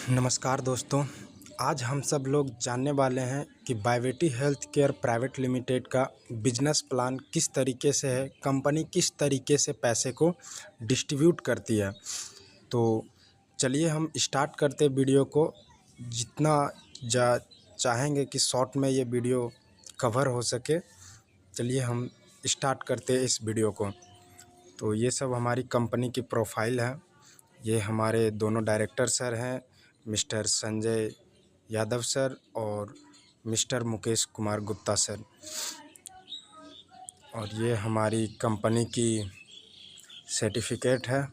नमस्कार दोस्तों, आज हम सब लोग जानने वाले हैं कि बायवेटी हेल्थ केयर प्राइवेट लिमिटेड का बिजनेस प्लान किस तरीके से है, कंपनी किस तरीके से पैसे को डिस्ट्रीब्यूट करती है। तो चलिए हम स्टार्ट करते वीडियो को। जितना चाहेंगे कि शॉर्ट में ये वीडियो कवर हो सके, चलिए हम स्टार्ट करते हैं इस वीडियो को। तो ये सब हमारी कंपनी की प्रोफाइल है। ये हमारे दोनों डायरेक्टर सर हैं, मिस्टर संजय यादव सर और मिस्टर मुकेश कुमार गुप्ता सर। और ये हमारी कंपनी की सर्टिफिकेट है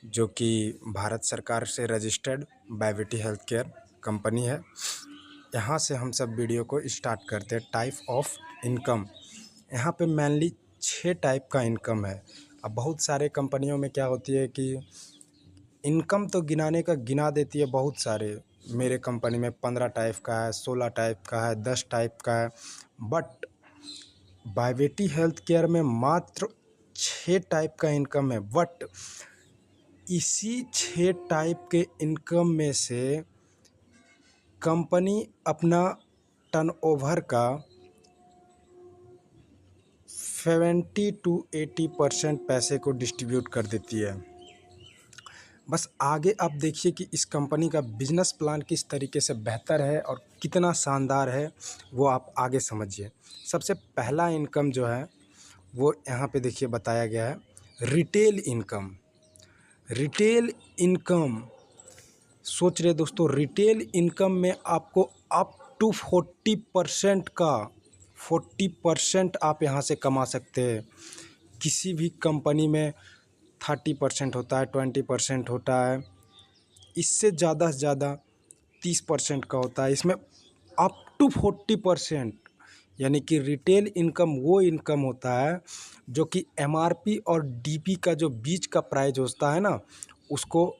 जो कि भारत सरकार से रजिस्टर्ड बायवेटी हेल्थ केयर कंपनी है। यहाँ से हम सब वीडियो को स्टार्ट करते हैं। टाइप ऑफ इनकम, यहाँ पे मेनली 6 टाइप का इनकम है। अब बहुत सारे कंपनियों में क्या होती है कि इनकम तो गिनाने का गिना देती है बहुत सारे। मेरे कंपनी में 15 टाइप का है, 16 टाइप का है, 10 टाइप का है। बट बायवेटी हेल्थ केयर में मात्र 6 टाइप का इनकम है। बट इसी 6 टाइप के इनकम में से कंपनी अपना टर्नओवर का 70 to 80% पैसे को डिस्ट्रीब्यूट कर देती है। बस आगे आप देखिए कि इस कंपनी का बिजनेस प्लान किस तरीके से बेहतर है और कितना शानदार है, वो आप आगे समझिए। सबसे पहला इनकम जो है वो यहाँ पे देखिए बताया गया है, रिटेल इनकम। रिटेल इनकम, सोच रहे दोस्तों, रिटेल इनकम में आपको अप टू 40% आप यहाँ से कमा सकते हैं। किसी भी कंपनी में 30% होता है, 20% होता है, इससे ज़्यादा से ज़्यादा 30% का होता है। इसमें अप टू 40%, यानी कि रिटेल इनकम वो इनकम होता है जो कि एमआरपी और डीपी का जो बीच का प्राइस होता है ना, उसको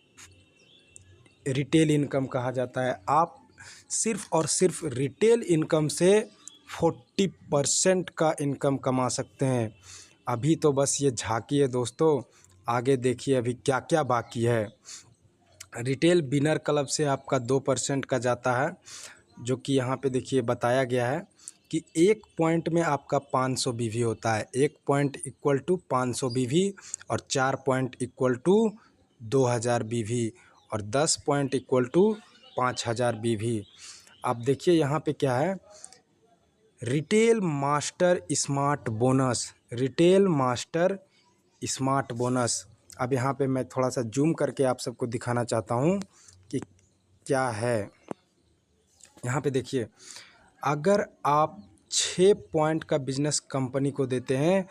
रिटेल इनकम कहा जाता है। आप सिर्फ़ और सिर्फ रिटेल इनकम से 40% का इनकम कमा सकते हैं। अभी तो बस ये झांकी है दोस्तों, आगे देखिए अभी क्या क्या बाकी है। रिटेल विनर क्लब से आपका 2% का जाता है, जो कि यहाँ पे देखिए बताया गया है कि 1 पॉइंट में आपका 500 बीवी होता है। 1 पॉइंट इक्वल टू 500 बीवी और 4 पॉइंट इक्वल टू 2000 बीवी और 10 पॉइंट इक्वल टू 5000 बीवी। आप देखिए यहाँ पे क्या है, retail master smart bonus. Retail master smart bonus, अब यहाँ पे मैं थोड़ा सा जूम करके आप सबको दिखाना चाहता हूँ कि क्या है। यहाँ पे देखिए, अगर आप 6 पॉइंट का बिजनेस कंपनी को देते हैं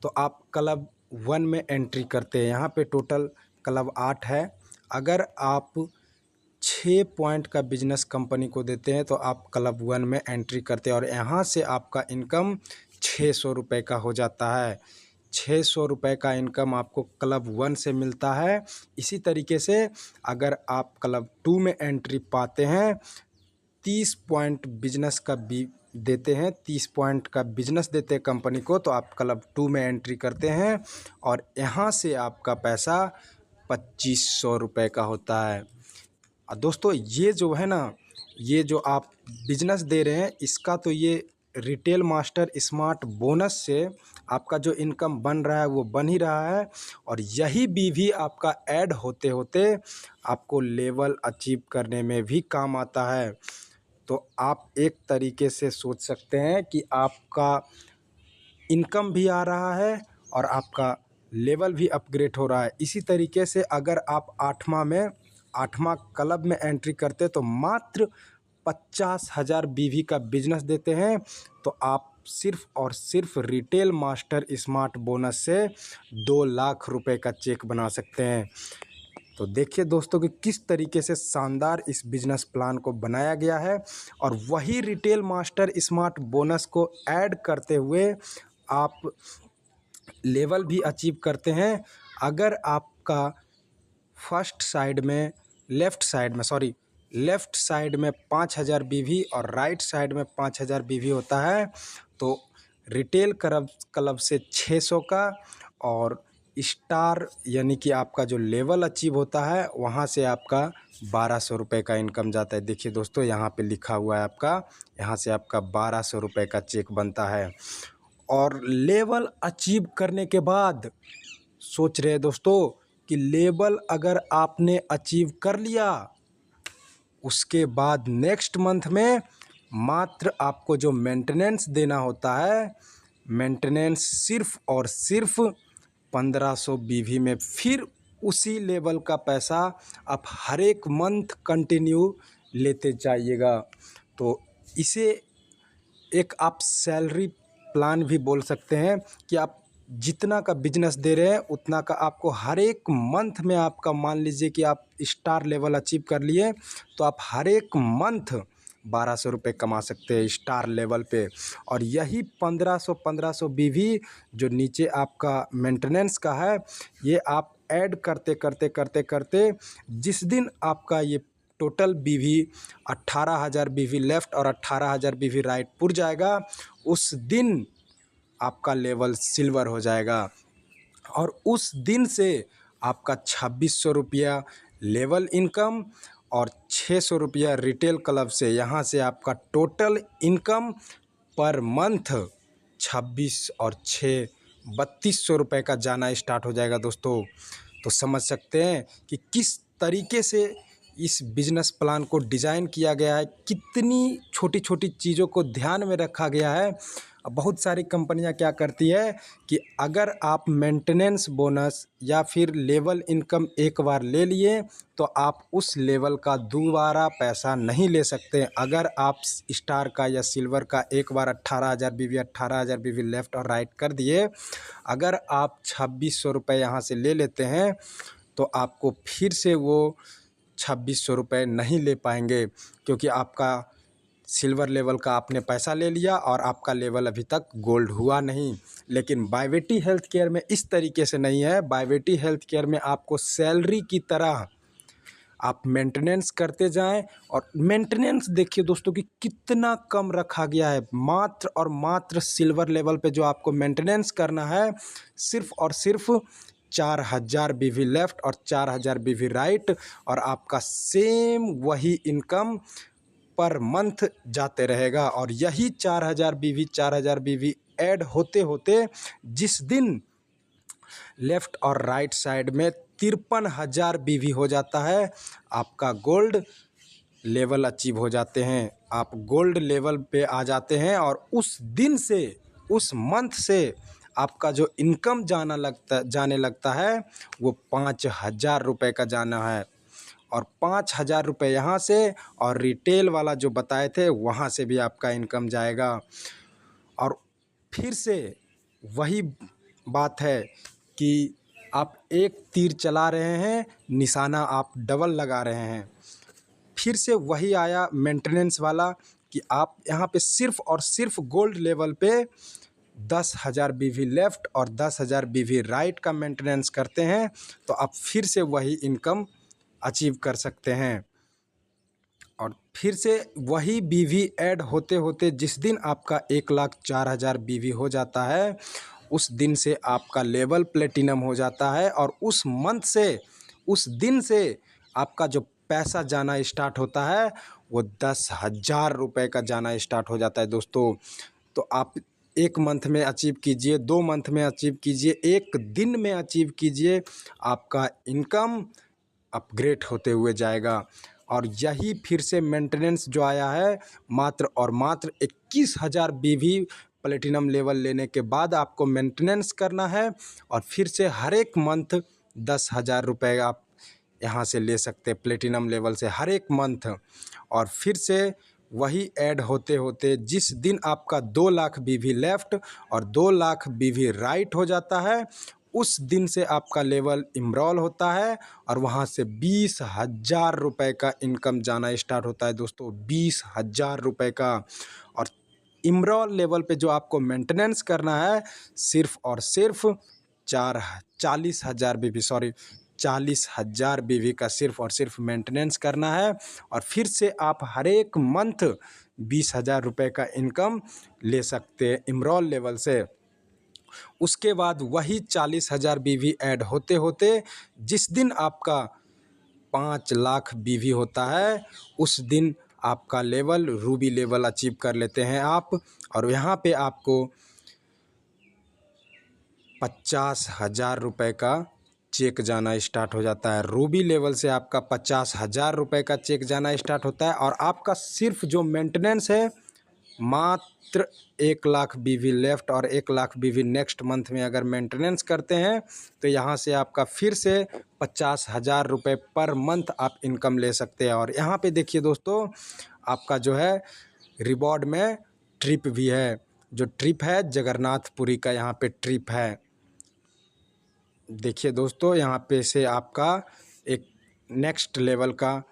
तो आप क्लब 1 में एंट्री करते हैं। यहाँ पे टोटल क्लब 8 है। अगर आप 6 पॉइंट का बिजनेस कंपनी को देते हैं तो आप क्लब 1 में एंट्री करते हैं और यहाँ से आपका इनकम 600 रुपये का हो जाता है। 600 रुपये का इनकम आपको क्लब 1 से मिलता है। इसी तरीके से अगर आप क्लब 2 में एंट्री पाते हैं, 30 पॉइंट बिजनेस का भी देते हैं, 30 पॉइंट का बिजनेस देते हैं कंपनी को, तो आप क्लब 2 में एंट्री करते हैं और यहाँ से आपका पैसा 2500 रुपये का होता है। दोस्तों ये जो है ना, ये जो आप बिजनेस दे रहे हैं, इसका तो ये रिटेल मास्टर स्मार्ट बोनस से आपका जो इनकम बन रहा है वो बन ही रहा है। और यही भी आपका ऐड होते होते आपको लेवल अचीव करने में भी काम आता है। तो आप एक तरीके से सोच सकते हैं कि आपका इनकम भी आ रहा है और आपका लेवल भी अपग्रेड हो रहा है। इसी तरीके से अगर आप 8वां क्लब में एंट्री करते तो मात्र 50,000 बीवी का बिजनेस देते हैं, तो आप सिर्फ और सिर्फ रिटेल मास्टर स्मार्ट बोनस से 2 लाख रुपए का चेक बना सकते हैं। तो देखिए दोस्तों कि किस तरीके से शानदार इस बिजनेस प्लान को बनाया गया है। और वही रिटेल मास्टर स्मार्ट बोनस को ऐड करते हुए आप लेवल भी अचीव करते हैं। अगर आपका लेफ़्ट साइड में 5000 बीवी और राइट साइड में 5000 बीवी होता है, तो रिटेल क्लब से 600 का और स्टार यानी कि आपका जो लेवल अचीव होता है वहाँ से आपका 1200 रुपये का इनकम जाता है। देखिए दोस्तों, यहाँ पे लिखा हुआ है आपका, यहाँ से आपका 1200 रुपये का चेक बनता है। और लेवल अचीव करने के बाद सोच रहे हैं दोस्तों कि लेवल अगर आपने अचीव कर लिया, उसके बाद नेक्स्ट मंथ में मात्र आपको जो मेंटेनेंस देना होता है, मेंटेनेंस सिर्फ और सिर्फ 1500 बीवी में, फिर उसी लेवल का पैसा आप हर एक मंथ कंटिन्यू लेते जाइएगा। तो इसे एक आप सैलरी प्लान भी बोल सकते हैं कि आप जितना का बिजनेस दे रहे हैं उतना का आपको हर एक मंथ में आपका, मान लीजिए कि आप स्टार लेवल अचीव कर लिए तो आप हर एक मंथ 1200 रुपये कमा सकते हैं स्टार लेवल पे। और यही 1500 बीवी जो नीचे आपका मेंटेनेंस का है, ये आप ऐड करते करते करते करते जिस दिन आपका ये टोटल बीवी 18,000 बीवी लेफ़्ट और 18,000 बीवी राइट पुर जाएगा, उस दिन आपका लेवल सिल्वर हो जाएगा। और उस दिन से आपका 2600 रुपया लेवल इनकम और 600 रुपया रिटेल क्लब से, यहाँ से आपका टोटल इनकम पर मंथ 26 और 6 3200 रुपये का जाना स्टार्ट हो जाएगा दोस्तों। तो समझ सकते हैं कि किस तरीके से इस बिज़नेस प्लान को डिज़ाइन किया गया है, कितनी छोटी छोटी चीज़ों को ध्यान में रखा गया है। बहुत सारी कंपनियां क्या करती है कि अगर आप मेंटेनेंस बोनस या फिर लेवल इनकम एक बार ले लिए तो आप उस लेवल का दोबारा पैसा नहीं ले सकते। अगर आप स्टार का या सिल्वर का एक बार 18,000 बीवी लेफ़्ट और राइट कर दिए, अगर आप 2600 रुपये यहाँ से ले लेते हैं तो आपको फिर से वो 2600 रुपये नहीं ले पाएंगे, क्योंकि आपका सिल्वर लेवल का आपने पैसा ले लिया और आपका लेवल अभी तक गोल्ड हुआ नहीं। लेकिन बायवेटी हेल्थ केयर में इस तरीके से नहीं है। बायवेटी हेल्थ केयर में आपको सैलरी की तरह आप मेंटेनेंस करते जाएं। और मेंटेनेंस देखिए दोस्तों कि कितना कम रखा गया है। मात्र और मात्र सिल्वर लेवल पे जो आपको मेंटेनेंस करना है, सिर्फ और सिर्फ 4000 बीवी लेफ़्ट और 4000 बीवी राइट, और आपका सेम वही इनकम पर मंथ जाते रहेगा। और यही 4000 बीवी ऐड होते होते जिस दिन लेफ़्ट और राइट साइड में 53,000 बीवी हो जाता है, आपका गोल्ड लेवल अचीव हो जाते हैं, आप गोल्ड लेवल पे आ जाते हैं। और उस दिन से, उस मंथ से आपका जो इनकम जाने लगता है वो 5,000 रुपये का जाना है। और 5,000 रुपये यहाँ से, और रिटेल वाला जो बताए थे वहाँ से भी आपका इनकम जाएगा। और फिर से वही बात है कि आप एक तीर चला रहे हैं, निशाना आप डबल लगा रहे हैं। फिर से वही आया मेंटेनेंस वाला कि आप यहाँ पे सिर्फ और सिर्फ गोल्ड लेवल पे 10,000 बीवी लेफ़्ट और 10,000 बीवी राइट का मेंटेनेंस करते हैं तो आप फिर से वही इनकम अचीव कर सकते हैं। और फिर से वही बीवी ऐड होते होते जिस दिन आपका 1,04,000 बीवी हो जाता है, उस दिन से आपका लेवल प्लेटिनम हो जाता है। और उस मंथ से, उस दिन से आपका जो पैसा जाना स्टार्ट होता है वो 10,000 रुपये का जाना स्टार्ट हो जाता है दोस्तों। तो आप एक मंथ में अचीव कीजिए, 2 मंथ में अचीव कीजिए, एक दिन में अचीव कीजिए, आपका इनकम अपग्रेड होते हुए जाएगा। और यही फिर से मेंटेनेंस जो आया है, मात्र और मात्र 21,000 बीवी प्लेटिनम लेवल लेने के बाद आपको मेंटेनेंस करना है। और फिर से हर एक मंथ 10,000 रुपये आप यहाँ से ले सकते हैं प्लेटिनम लेवल से हर एक मंथ। और फिर से वही ऐड होते होते जिस दिन आपका 2 लाख बीवी लेफ़्ट और 2 लाख बीवी राइट हो जाता है, उस दिन से आपका लेवल इमरॉल होता है। और वहाँ से 20,000 रुपये का इनकम जाना स्टार्ट होता है दोस्तों, 20,000 रुपये का। और इमरॉल लेवल पे जो आपको मेंटेनेंस करना है, सिर्फ और सिर्फ 40,000 बीवी, 40,000 बीवी का सिर्फ और सिर्फ मेंटेनेंस करना है। और फिर से आप हर एक मंथ 20,000 रुपये का इनकम ले सकते हैं इमरॉल लेवल से। उसके बाद वही 40,000 BV ऐड होते होते जिस दिन आपका 5 लाख BV होता है, उस दिन आपका लेवल रूबी लेवल अचीव कर लेते हैं आप। और यहाँ पे आपको 50,000 रुपये का चेक जाना स्टार्ट हो जाता है। रूबी लेवल से आपका 50,000 रुपये का चेक जाना स्टार्ट होता है। और आपका सिर्फ जो मेंटेनेंस है, मात्र 1 लाख BV लेफ्ट और 1 लाख BV नेक्स्ट मंथ में अगर मेंटेनेंस करते हैं तो यहाँ से आपका फिर से 50,000 रुपये पर मंथ आप इनकम ले सकते हैं। और यहाँ पे देखिए दोस्तों, आपका जो है रिवॉर्ड में ट्रिप भी है। जो ट्रिप है जगन्नाथपुरी का, यहाँ पे ट्रिप है। देखिए दोस्तों, यहाँ पे से आपका एक नेक्स्ट लेवल का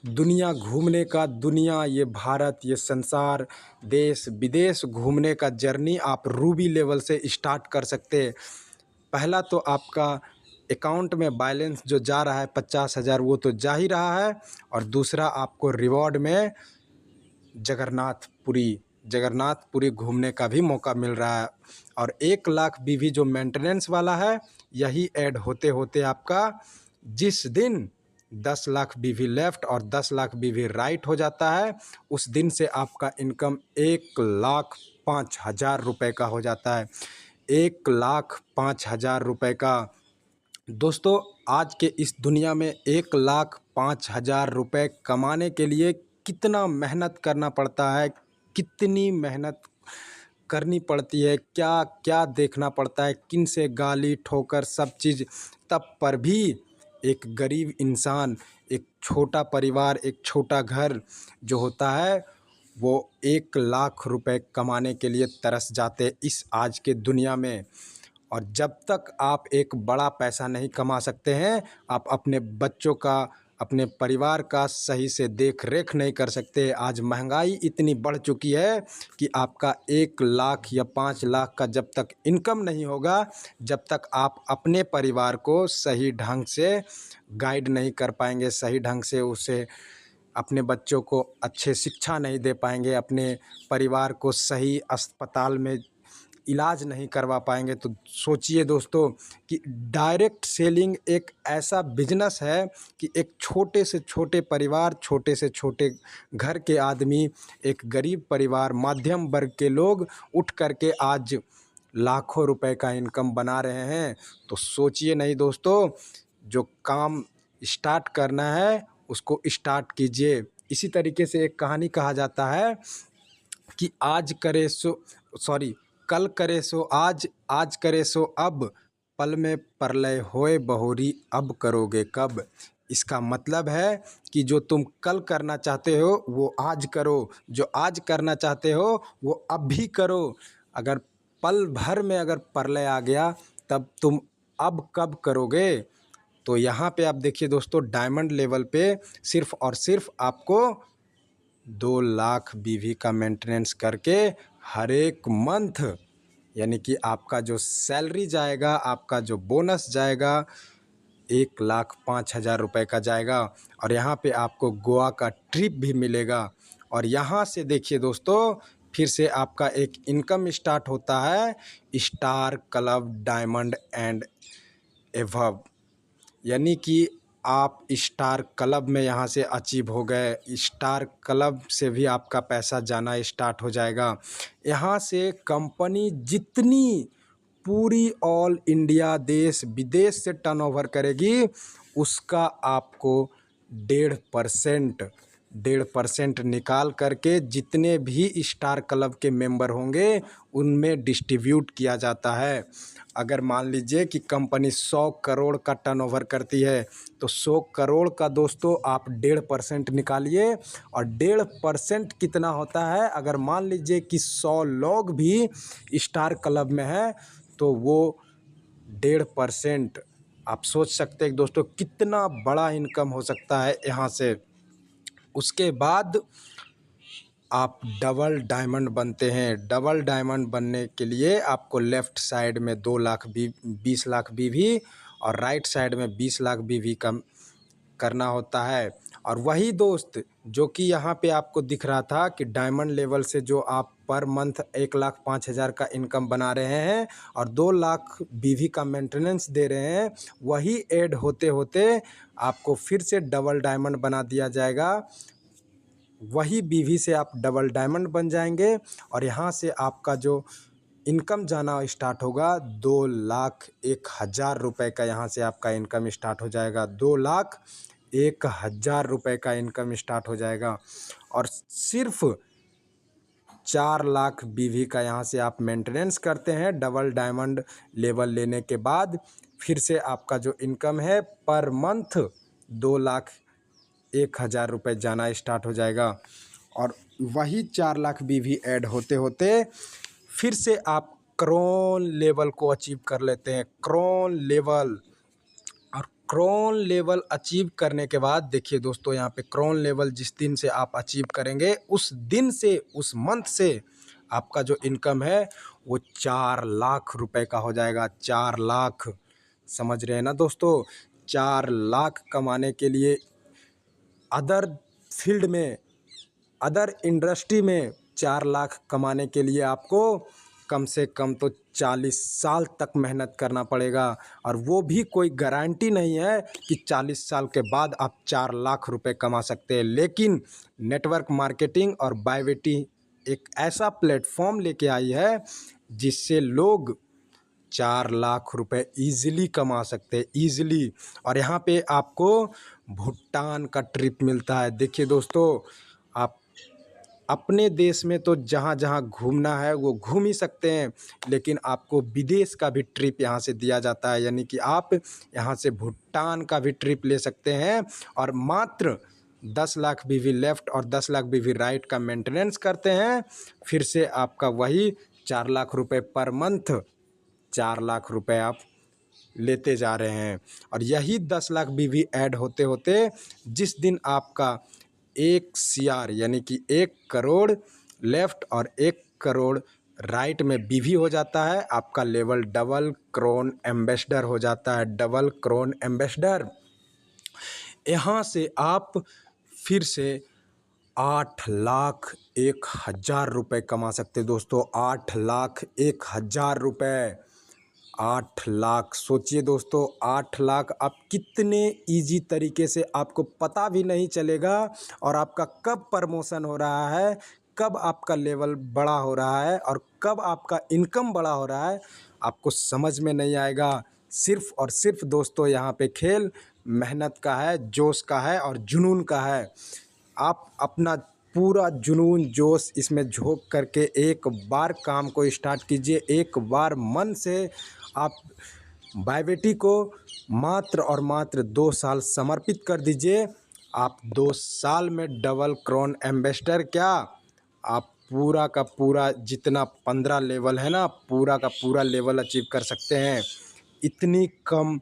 दुनिया घूमने का, दुनिया, ये भारत, ये संसार, देश विदेश घूमने का जर्नी आप रूबी लेवल से स्टार्ट कर सकते हैं। पहला तो आपका अकाउंट में बैलेंस जो जा रहा है 50,000, वो तो जा ही रहा है। और दूसरा आपको रिवॉर्ड में जगन्नाथपुरी घूमने का भी मौका मिल रहा है। और 1 लाख BV जो मेंटेनेंस वाला है, यही ऐड होते होते आपका जिस दिन 10 लाख BV लेफ्ट और 10 लाख BV राइट हो जाता है, उस दिन से आपका इनकम 1,05,000 रुपये का हो जाता है। 1,05,000 रुपये का। दोस्तों, आज के इस दुनिया में 1,05,000 रुपये कमाने के लिए कितना मेहनत करना पड़ता है, कितनी मेहनत करनी पड़ती है, क्या क्या देखना पड़ता है, किन से गाली ठोकर सब चीज़, तब पर भी एक गरीब इंसान, एक छोटा परिवार, एक छोटा घर जो होता है, वो 1 लाख रुपए कमाने के लिए तरस जाते इस आज के दुनिया में। और जब तक आप एक बड़ा पैसा नहीं कमा सकते हैं, आप अपने बच्चों का, अपने परिवार का सही से देख रेख नहीं कर सकते। आज महंगाई इतनी बढ़ चुकी है कि आपका 1 लाख या 5 लाख का जब तक इनकम नहीं होगा, जब तक आप अपने परिवार को सही ढंग से गाइड नहीं कर पाएंगे, सही ढंग से उसे, अपने बच्चों को अच्छे शिक्षा नहीं दे पाएंगे, अपने परिवार को सही अस्पताल में इलाज नहीं करवा पाएंगे। तो सोचिए दोस्तों कि डायरेक्ट सेलिंग एक ऐसा बिजनेस है कि एक छोटे से छोटे परिवार, छोटे से छोटे घर के आदमी, एक गरीब परिवार, मध्यम वर्ग के लोग उठ करके आज लाखों रुपए का इनकम बना रहे हैं। तो सोचिए नहीं दोस्तों, जो काम स्टार्ट करना है उसको स्टार्ट कीजिए। इसी तरीके से एक कहानी कहा जाता है कि कल करे सो आज, आज करे सो अब, पल में परलय होए बहुरी, अब करोगे कब। इसका मतलब है कि जो तुम कल करना चाहते हो वो आज करो, जो आज करना चाहते हो वो अब भी करो। अगर पल भर में अगर परलय आ गया, तब तुम अब कब करोगे। तो यहाँ पे आप देखिए दोस्तों, डायमंड लेवल पे सिर्फ और सिर्फ आपको 2 लाख BV का मेंटेनेंस करके हर एक मंथ, यानी कि आपका जो सैलरी जाएगा, आपका जो बोनस जाएगा, 1,05,000 रुपये का जाएगा। और यहाँ पे आपको गोवा का ट्रिप भी मिलेगा। और यहाँ से देखिए दोस्तों, फिर से आपका एक इनकम स्टार्ट होता है, स्टार क्लब डायमंड एंड एवब, यानी कि आप स्टार क्लब में यहाँ से अचीव हो गए, स्टार क्लब से भी आपका पैसा जाना स्टार्ट हो जाएगा। यहाँ से कंपनी जितनी पूरी ऑल इंडिया, देश विदेश से टर्नओवर करेगी, उसका आपको 1.5% निकाल करके जितने भी स्टार क्लब के मेंबर होंगे उनमें डिस्ट्रीब्यूट किया जाता है। अगर मान लीजिए कि कंपनी 100 करोड़ का टर्नओवर करती है, तो 100 करोड़ का दोस्तों आप 1.5% निकालिए। और 1.5% कितना होता है, अगर मान लीजिए कि 100 लोग भी स्टार क्लब में हैं, तो वो 1.5%, आप सोच सकते हैं दोस्तों कितना बड़ा इनकम हो सकता है यहाँ से। उसके बाद आप डबल डायमंड बनते हैं। डबल डायमंड बनने के लिए आपको लेफ़्ट साइड में 20 लाख BV और राइट साइड में 20 लाख BV का करना होता है। और वही दोस्त जो कि यहाँ पे आपको दिख रहा था कि डायमंड लेवल से जो आप पर मंथ 1,05,000 का इनकम बना रहे हैं और 2 लाख बीवी का मेंटेनेंस दे रहे हैं, वही ऐड होते होते आपको फिर से डबल डायमंड बना दिया जाएगा। वही बीवी से आप डबल डायमंड बन जाएंगे और यहाँ से आपका जो इनकम जाना स्टार्ट होगा 2,01,000 रुपये का। यहाँ से आपका इनकम स्टार्ट हो जाएगा, 2,01,000 रुपये का इनकम स्टार्ट हो जाएगा। और सिर्फ 4 लाख बीवी का यहाँ से आप मेंटेनेंस करते हैं डबल डायमंड लेवल लेने के बाद, फिर से आपका जो इनकम है पर मंथ 2,01,000 रुपये जाना स्टार्ट हो जाएगा। और वही 4 लाख बीवी ऐड होते होते फिर से आप क्रोन लेवल को अचीव कर लेते हैं, क्रोन लेवल। और क्रोन लेवल अचीव करने के बाद देखिए दोस्तों, यहाँ पे क्रोन लेवल जिस दिन से आप अचीव करेंगे उस दिन से, उस मंथ से आपका जो इनकम है वो 4 लाख रुपए का हो जाएगा। 4 लाख, समझ रहे हैं ना दोस्तों? 4 लाख कमाने के लिए अदर फील्ड में, अदर इंडस्ट्री में 4 लाख कमाने के लिए आपको कम से कम तो 40 साल तक मेहनत करना पड़ेगा। और वो भी कोई गारंटी नहीं है कि 40 साल के बाद आप 4 लाख रुपए कमा सकते हैं। लेकिन नेटवर्क मार्केटिंग और बायवेटी एक ऐसा प्लेटफॉर्म लेके आई है जिससे लोग 4 लाख रुपए ईज़िली कमा सकते हैं, ईज़िली। और यहाँ पे आपको भूटान का ट्रिप मिलता है। देखिए दोस्तों, आप अपने देश में तो जहाँ जहाँ घूमना है वो घूम ही सकते हैं, लेकिन आपको विदेश का भी ट्रिप यहाँ से दिया जाता है। यानी कि आप यहाँ से भूटान का भी ट्रिप ले सकते हैं और मात्र 10 लाख बीवी लेफ़्ट और 10 लाख बीवी राइट का मेंटेनेंस करते हैं, फिर से आपका वही 4 लाख रुपए पर मंथ, 4 लाख रुपए आप लेते जा रहे हैं। और यही 10 लाख बीवी ऐड होते होते जिस दिन आपका 1 CR यानी कि 1 करोड़ लेफ़्ट और 1 करोड़ राइट में बीवी हो जाता है, आपका लेवल डबल क्रोन एम्बेसडर हो जाता है, डबल क्रोन एम्बेसडर। यहाँ से आप फिर से 8,01,000 रुपये कमा सकते हैं दोस्तों। 8,01,000 रुपये, 8 लाख। सोचिए दोस्तों, 8 लाख आप कितने इजी तरीके से, आपको पता भी नहीं चलेगा और आपका कब प्रमोशन हो रहा है, कब आपका लेवल बड़ा हो रहा है और कब आपका इनकम बड़ा हो रहा है, आपको समझ में नहीं आएगा। सिर्फ़ और सिर्फ दोस्तों यहाँ पे खेल मेहनत का है, जोश का है और जुनून का है। आप अपना पूरा जुनून जोश इसमें झोंक करके एक बार काम को स्टार्ट कीजिए, एक बार मन से आप बायवेटी को मात्र और मात्र 2 साल समर्पित कर दीजिए। आप 2 साल में डबल क्रोन एम्बेसडर क्या, आप पूरा का पूरा जितना 15 लेवल है ना, पूरा का पूरा लेवल अचीव कर सकते हैं। इतनी कम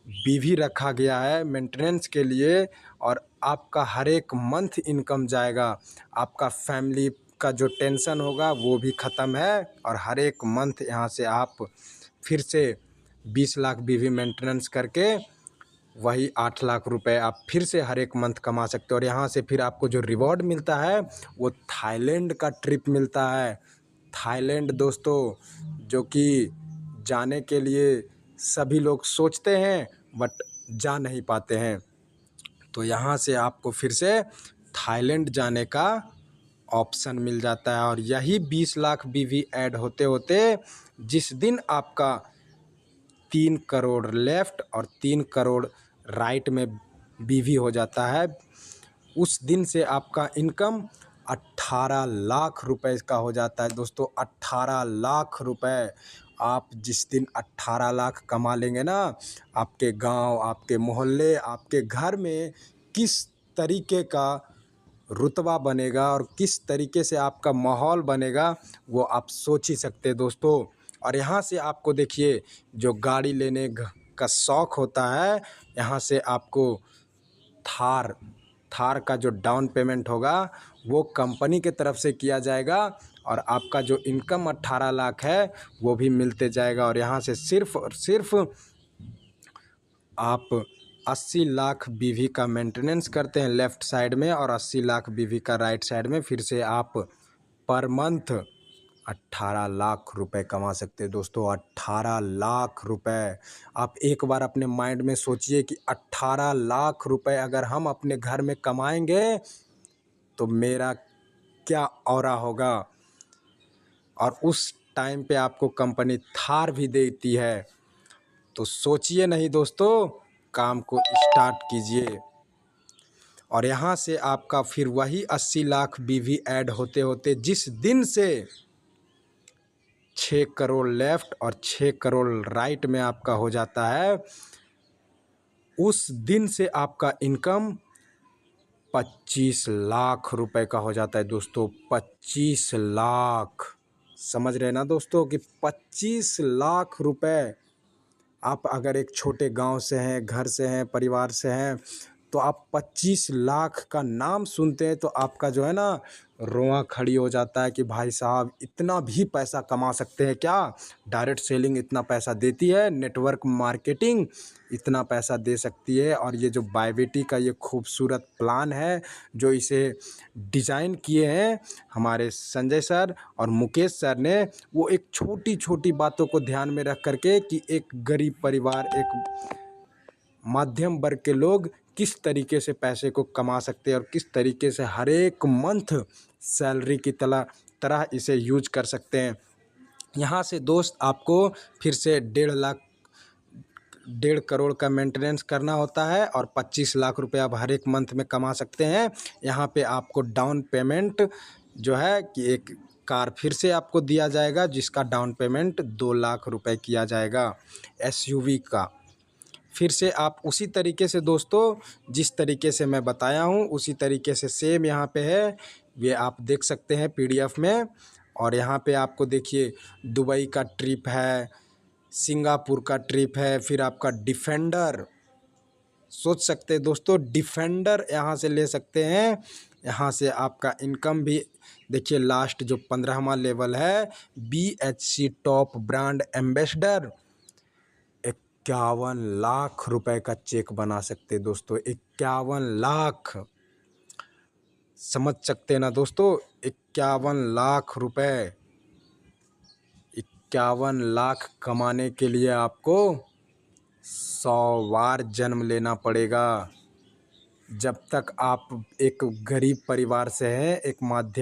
बीवी रखा गया है मेंटेनेंस के लिए और आपका हर एक मंथ इनकम जाएगा। आपका फैमिली का जो टेंशन होगा वो भी ख़त्म है और हर एक मंथ यहाँ से आप फिर से 20 लाख बीवी मेंटेनेंस करके वही 8 लाख रुपए आप फिर से हर एक मंथ कमा सकते हो। और यहाँ से फिर आपको जो रिवॉर्ड मिलता है वो थाईलैंड का ट्रिप मिलता है। थाईलैंड दोस्तों, जो कि जाने के लिए सभी लोग सोचते हैं बट जा नहीं पाते हैं, तो यहाँ से आपको फिर से थाईलैंड जाने का ऑप्शन मिल जाता है। और यही 20 लाख बीवी ऐड होते होते जिस दिन आपका 3 करोड़ लेफ़्ट और 3 करोड़ राइट में बीवी हो जाता है, उस दिन से आपका इनकम 18 लाख रुपए का हो जाता है दोस्तों। 18 लाख रुपए आप जिस दिन 18 लाख कमा लेंगे ना, आपके गांव, आपके मोहल्ले, आपके घर में किस तरीके का रुतबा बनेगा और किस तरीके से आपका माहौल बनेगा वो आप सोच ही सकते हैं दोस्तों। और यहाँ से आपको देखिए, जो गाड़ी लेने का शौक़ होता है, यहाँ से आपको थार का जो डाउन पेमेंट होगा वो कंपनी के तरफ से किया जाएगा और आपका जो इनकम 18 लाख है वो भी मिलते जाएगा। और यहाँ से सिर्फ़ और सिर्फ आप 80 लाख बीवी का मेंटेनेंस करते हैं लेफ़्ट साइड में और 80 लाख बीवी का राइट साइड में, फिर से आप पर मंथ 18 लाख रुपए कमा सकते हैं दोस्तों। 18 लाख रुपए आप एक बार अपने माइंड में सोचिए कि 18 लाख रुपए अगर हम अपने घर में कमाएंगे तो मेरा क्या ऑरा होगा। और उस टाइम पे आपको कंपनी थार भी देती है। तो सोचिए नहीं दोस्तों, काम को स्टार्ट कीजिए। और यहाँ से आपका फिर वही 80 लाख बीवी ऐड होते होते जिस दिन से 6 करोड़ लेफ्ट और 6 करोड़ राइट में आपका हो जाता है, उस दिन से आपका इनकम 25 लाख रुपए का हो जाता है दोस्तों। 25 लाख, समझ रहे ना दोस्तों कि 25 लाख रुपए। आप अगर एक छोटे गांव से हैं, घर से हैं, परिवार से हैं, तो आप 25 लाख का नाम सुनते हैं तो आपका जो है ना रोआ खड़ी हो जाता है कि भाई साहब इतना भी पैसा कमा सकते हैं क्या। डायरेक्ट सेलिंग इतना पैसा देती है, नेटवर्क मार्केटिंग इतना पैसा दे सकती है। और ये जो बायबेटी का ये खूबसूरत प्लान है जो इसे डिज़ाइन किए हैं हमारे संजय सर और मुकेश सर ने, वो एक छोटी छोटी बातों को ध्यान में रख करके कि एक गरीब परिवार, एक मध्यम वर्ग के लोग किस तरीके से पैसे को कमा सकते हैं और किस तरीके से हर एक मंथ सैलरी की तरह इसे यूज कर सकते हैं। यहाँ से दोस्त आपको फिर से 1.5 करोड़ का मेंटेनेंस करना होता है और 25 लाख रुपए आप हर एक मंथ में कमा सकते हैं। यहाँ पे आपको डाउन पेमेंट जो है कि एक कार फिर से आपको दिया जाएगा जिसका डाउन पेमेंट 2 लाख रुपए किया जाएगा एसयूवी का। फिर से आप उसी तरीके से दोस्तों, जिस तरीके से मैं बताया हूँ उसी तरीके से सेम यहाँ पे है, ये आप देख सकते हैं पीडीएफ में। और यहाँ पे आपको देखिए दुबई का ट्रिप है, सिंगापुर का ट्रिप है, फिर आपका डिफेंडर, सोच सकते हैं दोस्तों डिफेंडर यहाँ से ले सकते हैं। यहाँ से आपका इनकम भी देखिए, लास्ट जो 15वां लेवल है BHC top brand ambassador, 51 lakh रुपए का चेक बना सकते हैं दोस्तों। 51 लाख, समझ सकते हैं ना दोस्तों, 51 लाख रुपए। 51 लाख कमाने के लिए आपको 100 बार जन्म लेना पड़ेगा। जब तक आप एक गरीब परिवार से हैं, एक माध्यम